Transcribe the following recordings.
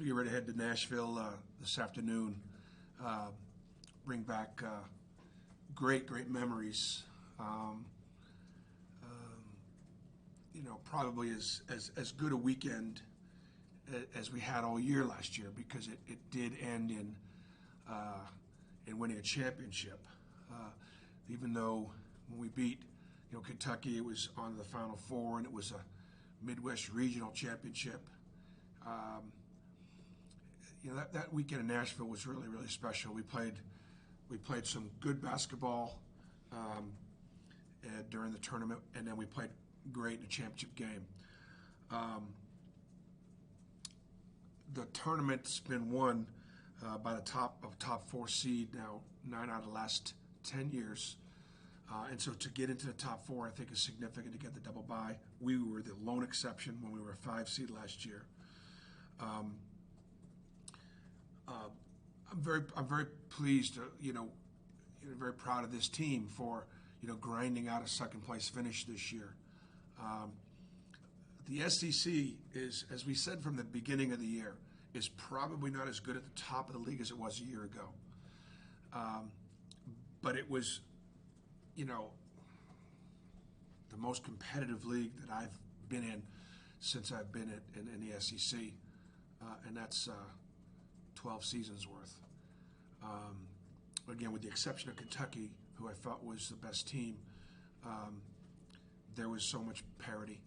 We get ready to head to Nashville this afternoon. Uh, bring back great memories. Um, Probably as good a weekend as we had all year last year because it did end in winning a championship. Uh, Even though when we beat Kentucky, it was on to the Final Four and it was a Midwest Regional Championship. Um, that weekend in Nashville was really special. We played some good basketball um, during the tournament, and then we played great in the championship game. Um, the tournament's been won by the top four seed now 9 out of the last 10 years. And so to get into the top four, I think is significant to get the double bye. We were the lone exception when we were a 5 seed last year. Um, I'm very pleased, very proud of this team for, grinding out a second place finish this year. Um, the SEC is, as we said from the beginning of the year, is probably not as good at the top of the league as it was a year ago. But it was, the most competitive league that I've been in since I've been in the SEC, and that's 12 seasons worth. Again, with the exception of Kentucky, who I felt was the best team, there was so much parity,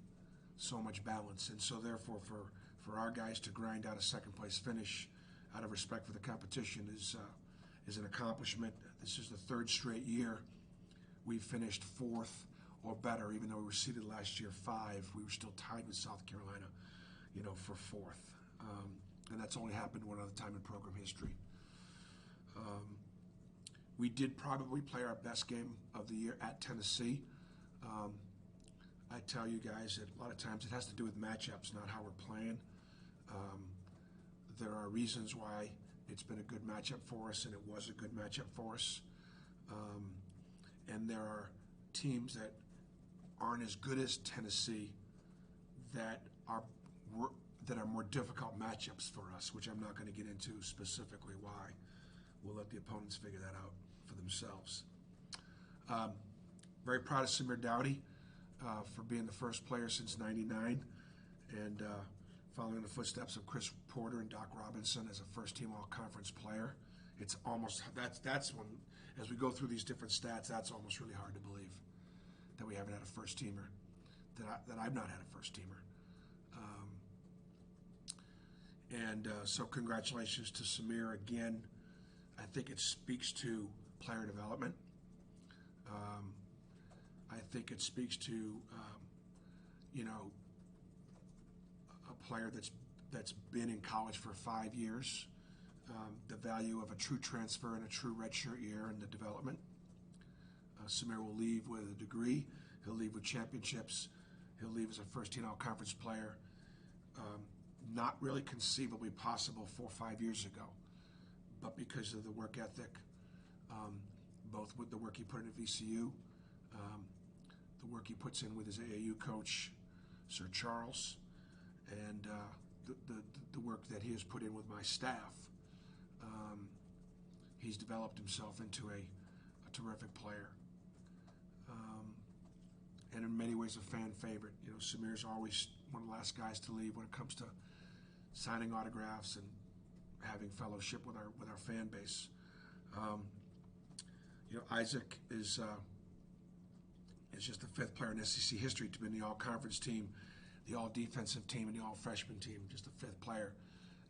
so much balance, and so therefore for our guys to grind out a second place finish out of respect for the competition is an accomplishment. This is the third straight year we finished fourth or better, even though we were seeded last year 5. We were still tied with South Carolina, for fourth. And that's only happened one other time in program history. We did probably play our best game of the year at Tennessee. I tell you guys that a lot of times it has to do with matchups, not how we're playing. There are reasons why it's been a good matchup for us, and it was a good matchup for us. And there are teams that aren't as good as Tennessee that are more difficult matchups for us, which I'm not going to get into specifically why. We'll let the opponents figure that out for themselves. Very proud of Samir Dowdy for being the first player since '99 and following the footsteps of Chris Porter and Doc Robinson as a first-team All-Conference player. It's almost that's when, as we go through these different stats, that's almost really hard to believe that we haven't had a first-teamer, that I've not had a first-teamer. So congratulations to Samir again. I think it speaks to player development. I think it speaks to a player that's been in college for 5 years. The value of a true transfer and a true redshirt year in the development. Samir will leave with a degree. He'll leave with championships. He'll leave as a first-team All-Conference player. Not really conceivably possible 4 or 5 years ago, but because of the work ethic, both with the work he put in at VCU, the work he puts in with his AAU coach, Sir Charles, and the work that he has put in with my staff. He's developed himself into a terrific player, and in many ways a fan favorite. Samir's always one of the last guys to leave when it comes to signing autographs and having fellowship with our fan base. Isaac is just the 5th player in SEC history to be in the All-Conference team, the All-Defensive team, and the All-Freshman team. Just the 5th player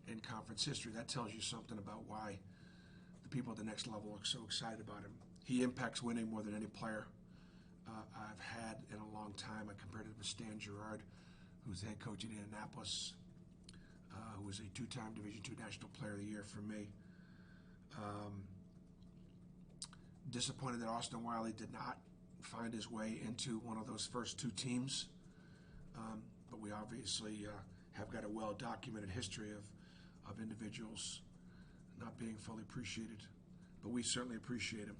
in conference history. That tells you something about why the people at the next level are so excited about him. He impacts winning more than any player I've had in a long time. I compared it with Stan Gerard, who's the head coach at Indianapolis, who was a 2-time Division II National Player of the Year for me. Disappointed that Austin Wiley did not find his way into one of those first 2 teams, but we obviously have got a well-documented history of individuals not being fully appreciated, but we certainly appreciate him.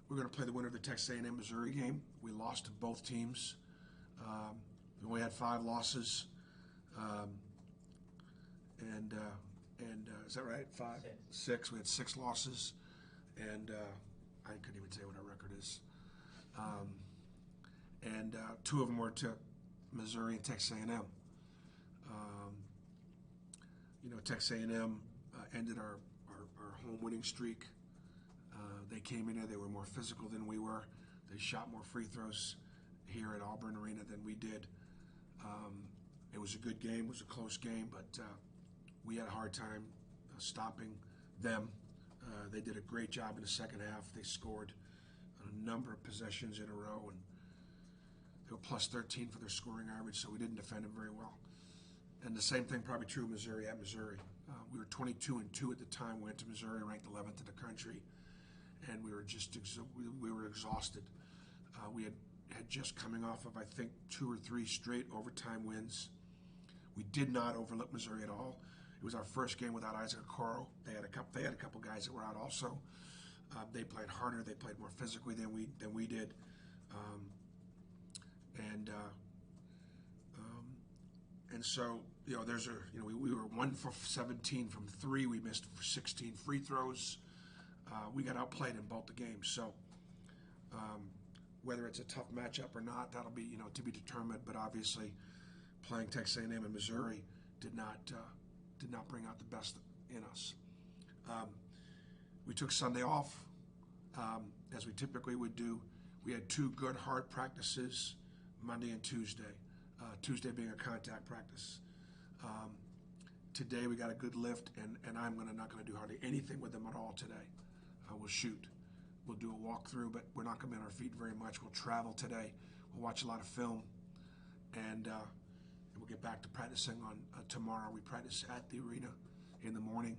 We're going to play the winner of the Texas A&M Missouri game. We lost to both teams. We only had 5 losses. that right? 5? 6. We had 6 losses, and I couldn't even tell you what our record is. And 2 of them were to Missouri and Texas A&M. Texas A&M ended our home winning streak. They came in there, they were more physical than we were. They shot more free throws here at Auburn Arena than we did. It was a good game, it was a close game, but we had a hard time stopping them. They did a great job in the second half. They scored a number of possessions in a row, and they were plus 13 for their scoring average, so we didn't defend them very well. And the same thing probably true of Missouri at Missouri. We were 22-2 at the time. We went to Missouri, ranked 11th in the country, and we were just we were exhausted. We had just coming off of, I think, 2 or 3 straight overtime wins. We did not overlook Missouri at all. It was our first game without Isaac Okoro. They had a couple guys that were out also. They played harder. They played more physically than we did. And so, we were 1 for 17 from 3. We missed 16 free throws. We got outplayed in both the games. So, whether it's a tough matchup or not, that'll be to be determined. But obviously, playing Texas A&M and Missouri did not bring out the best in us. We took Sunday off, as we typically would do. We had 2 good hard practices, Monday and Tuesday. Tuesday being a contact practice. Today we got a good lift, and I'm not going to do hardly anything with them at all today. We'll shoot. We'll do a walkthrough, but we're not going to be on our feet very much. We'll travel today. We'll watch a lot of film, and we'll get back to practicing on tomorrow. We practice at the arena in the morning,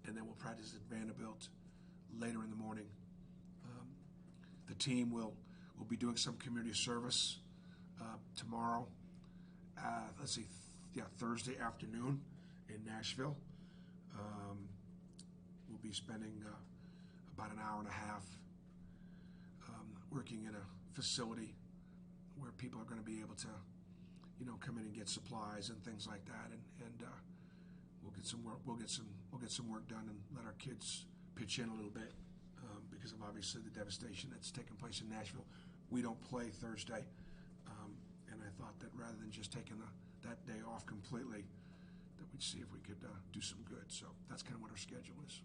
and then we'll practice at Vanderbilt later in the morning. The team will be doing some community service tomorrow. Thursday afternoon in Nashville. We'll be spending about an hour and a half working in a facility where people are going to be able to, come in and get supplies and things like that, and we'll get some work. We'll get some work done and let our kids pitch in a little bit because of obviously the devastation that's taken place in Nashville. We don't play Thursday. And I thought that rather than just taking that day off completely, that we'd see if we could do some good. So that's kind of what our schedule is.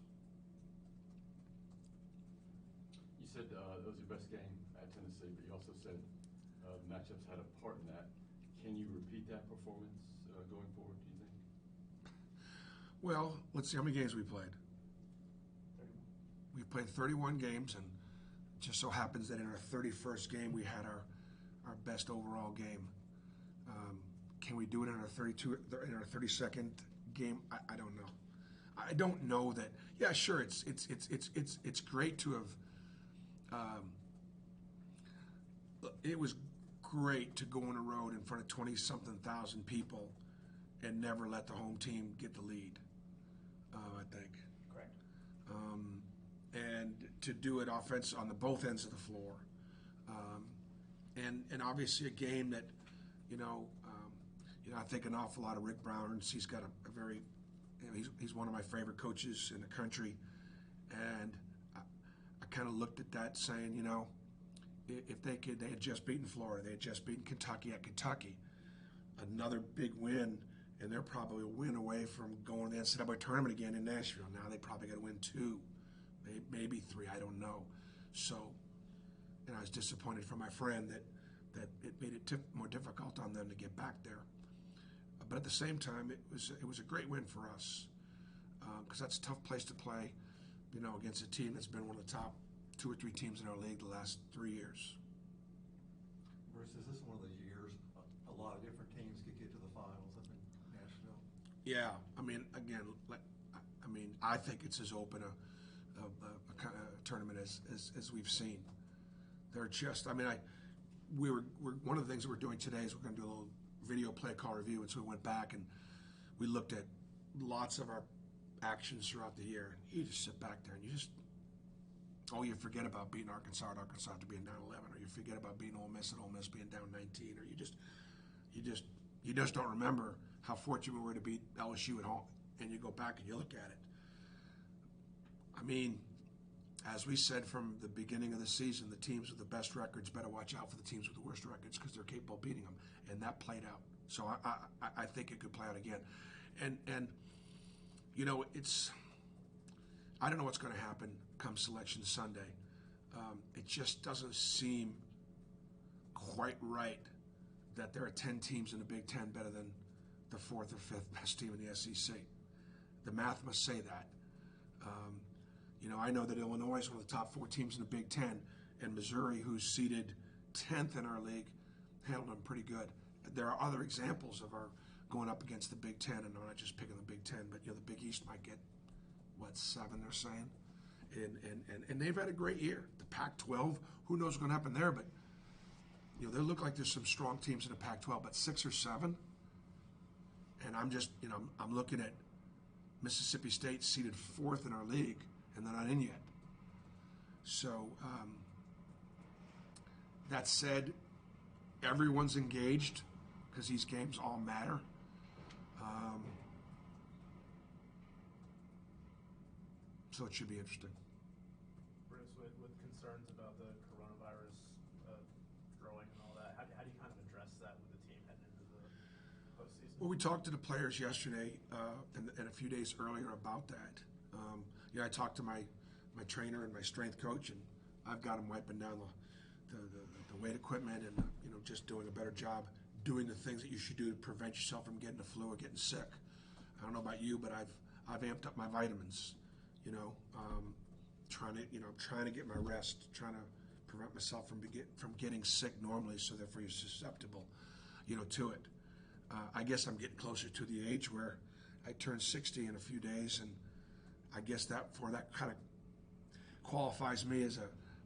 You said that was your best game at Tennessee, but you also said matchups had a part in that. Can you repeat that performance going forward, do you think? Well, let's see how many games we played. 31. We played 31 games, and it just so happens that in our 31st game we had our best overall game. Can we do it in our 32nd game? I don't know. I don't know that. Yeah, sure. It's great to have. It was great to go on a road in front of 20-something thousand people and never let the home team get the lead. I think. Correct. And to do it offense on both ends of the floor. And obviously a game that, I think an awful lot of Rick Brown's. He's got a very, he's one of my favorite coaches in the country, and I kind of looked at that saying, if they had just beaten Florida, they had just beaten Kentucky at Kentucky, another big win, and they're probably a win away from going to the NCAA tournament again in Nashville. Now they probably got to win 2, maybe 3, I don't know. So. And I was disappointed for my friend that it made it more difficult on them to get back there. But at the same time, it was a great win for us because that's a tough place to play, against a team that's been one of the top 2 or 3 teams in our league the last 3 years. Bruce, is this one of those years a lot of different teams could get to the finals up in Nashville? Yeah, I think it's as open a tournament as we've seen. They're just, we're one of the things that we're doing today is we're going to do a little video play call review, and so we went back and we looked at lots of our actions throughout the year. You just sit back there and you forget about beating Arkansas to being down 11, or you forget about beating Ole Miss and Ole Miss being down 19, or you just don't remember how fortunate we were to beat LSU at home, and you go back and you look at it. I mean, as we said from the beginning of the season, the teams with the best records better watch out for the teams with the worst records because they're capable of beating them, and that played out. So I think it could play out again, and you know, I don't know what's going to happen come Selection Sunday. It just doesn't seem quite right that there are 10 teams in the Big Ten better than the 4th or 5th best team in the SEC. The math must say that. You know, I know that Illinois is one of the top 4 teams in the Big Ten, and Missouri, who's seeded 10th in our league, handled them pretty good. There are other examples of our going up against the Big Ten, and I'm not just picking the Big Ten, but you know, the Big East might get, 7 they're saying? And they've had a great year. The Pac-12, who knows what's going to happen there, but you know, they look like there's some strong teams in the Pac-12, but 6 or 7, and I'm just, you know, I'm looking at Mississippi State seeded 4th in our league, and they're not in yet. So that said, everyone's engaged because these games all matter. So it should be interesting. Bruce, with concerns about the coronavirus growing and all that, how do you kind of address that with the team heading into the postseason? Well, we talked to the players yesterday and a few days earlier about that. I talked to my trainer and my strength coach, and I've got them wiping down the weight equipment and you know, just doing a better job doing the things that you should do to prevent yourself from getting the flu or getting sick. I don't know about you, but I've amped up my vitamins. You know, trying to get my rest, trying to prevent myself from getting sick normally, so therefore you're susceptible, you know, to it. I guess I'm getting closer to the age where I turn 60 in a few days, and I guess that kind of qualifies me as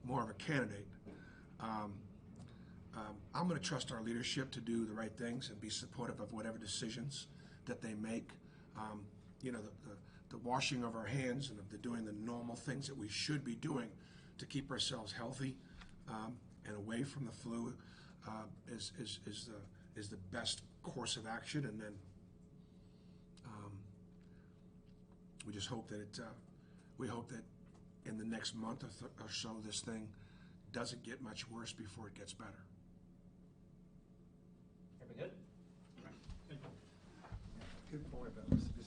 more of a candidate. I'm going to trust our leadership to do the right things and be supportive of whatever decisions that they make. You know, the washing of our hands and of doing the normal things that we should be doing to keep ourselves healthy and away from the flu is the best course of action. And then we just hope that we hope that in the next month or so this thing doesn't get much worse before it gets better. Everything good? Good point about this.